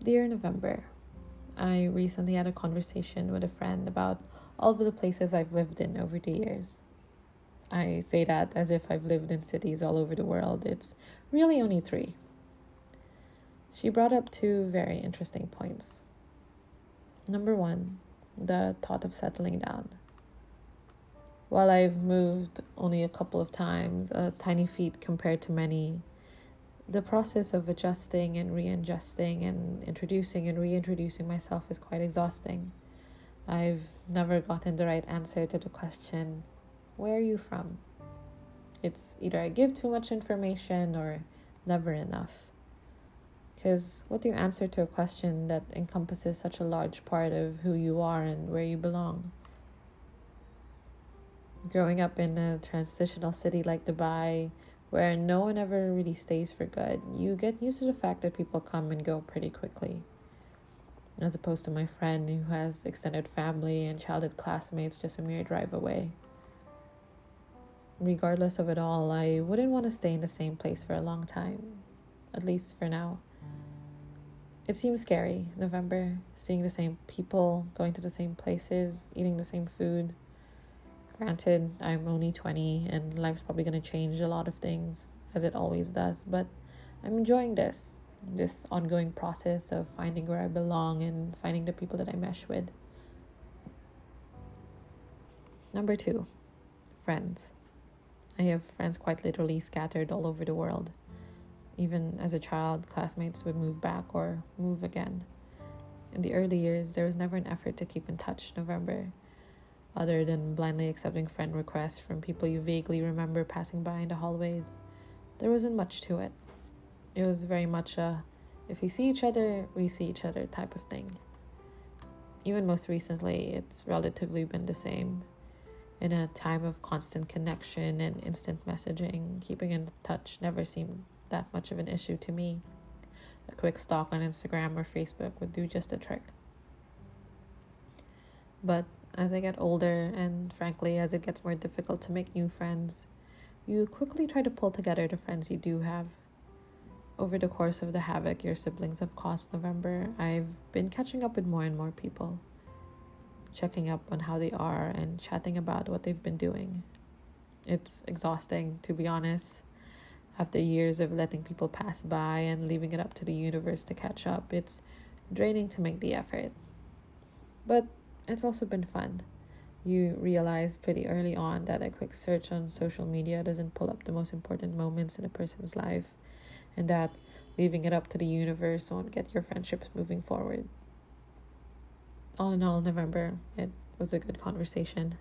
Dear November, I recently had a conversation with a friend about all of the places I've lived in over the years. I say that as if I've lived in cities all over the world. It's really only three. She brought up two very interesting points. Number one, the thought of settling down. While I've moved only a couple of times, a tiny feat compared to many, the process of adjusting and readjusting and introducing and reintroducing myself is quite exhausting. I've never gotten the right answer to the question, where are you from? It's either I give too much information or never enough. Because what do you answer to a question that encompasses such a large part of who you are and where you belong? Growing up in a transitional city like Dubai, where no one ever really stays for good, you get used to the fact that people come and go pretty quickly. As opposed to my friend who has extended family and childhood classmates just a mere drive away. Regardless of it all, I wouldn't want to stay in the same place for a long time, at least for now. It seems scary, November, seeing the same people, going to the same places, eating the same food. Granted, I'm only 20 and life's probably going to change a lot of things, as it always does, but I'm enjoying this ongoing process of finding where I belong and finding the people that I mesh with. Number two, friends. I have friends quite literally scattered all over the world. Even as a child, classmates would move back or move again. In the early years, there was never an effort to keep in touch, November, other than blindly accepting friend requests from people you vaguely remember passing by in the hallways. There wasn't much to it. It was very much a, if we see each other, we see each other type of thing. Even most recently, it's relatively been the same. In a time of constant connection and instant messaging, keeping in touch never seemed that much of an issue to me. A quick stalk on Instagram or Facebook would do just the trick. But as I get older, and frankly, as it gets more difficult to make new friends, you quickly try to pull together the friends you do have. Over the course of the havoc your siblings have caused, November, I've been catching up with more and more people, checking up on how they are and chatting about what they've been doing. It's exhausting, to be honest. After years of letting people pass by and leaving it up to the universe to catch up, it's draining to make the effort. But it's also been fun. You realize pretty early on that a quick search on social media doesn't pull up the most important moments in a person's life, and that leaving it up to the universe won't get your friendships moving forward. All in all, November, it was a good conversation.